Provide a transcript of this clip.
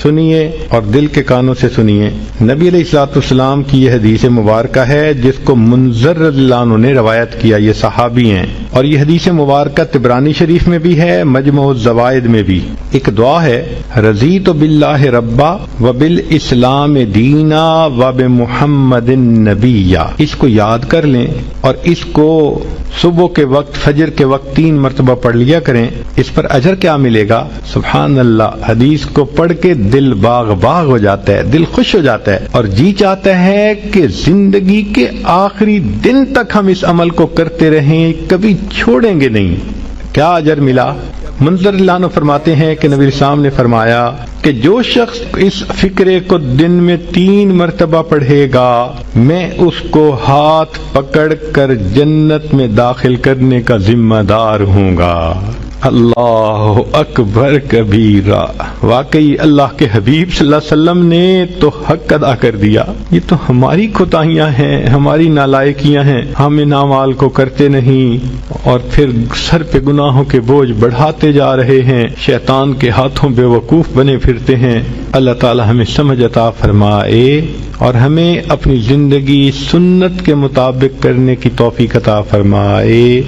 سنیے اور دل کے کانوں سے سنیے۔ نبی علیہ الصلوۃ والسلام کی یہ حدیث مبارکہ ہے جس کو منذر رضی اللہ عنہ نے روایت کیا، یہ صحابی ہیں، اور یہ حدیث مبارکہ طبرانی شریف میں بھی ہے، مجموع الزوائد میں بھی۔ ایک دعا ہے، رضیت باللہ ربا وبالاسلام دینا وبمحمد نبیا۔ اس کو یاد کر لیں اور اس کو صبح کے وقت، فجر کے وقت 3 مرتبہ پڑھ لیا کریں۔ اس پر اجر کیا ملے گا؟ سبحان اللہ، حدیث کو پڑھ کے دل باغ باغ ہو جاتا ہے، دل خوش ہو جاتا ہے اور جی چاہتا ہے کہ زندگی کے آخری دن تک ہم اس عمل کو کرتے رہیں، کبھی چھوڑیں گے نہیں۔ کیا اجر ملا؟ منظر اللہ عنہ فرماتے ہیں کہ نبی السلام نے فرمایا کہ جو شخص اس فکرے کو دن میں 3 مرتبہ پڑھے گا، میں اس کو ہاتھ پکڑ کر جنت میں داخل کرنے کا ذمہ دار ہوں گا۔ اللہ اکبر کبیرہ۔ واقعی اللہ کے حبیب صلی اللہ علیہ وسلم نے تو حق ادا کر دیا۔ یہ تو ہماری کوتاہیاں ہیں، ہماری نالائکیاں ہیں، ہم ان اعمال کو کرتے نہیں اور پھر سر پہ گناہوں کے بوجھ بڑھاتے جا رہے ہیں، شیطان کے ہاتھوں بے وقوف بنے پھرتے ہیں۔ اللہ تعالی ہمیں سمجھ عطا فرمائے اور ہمیں اپنی زندگی سنت کے مطابق کرنے کی توفیق عطا فرمائے۔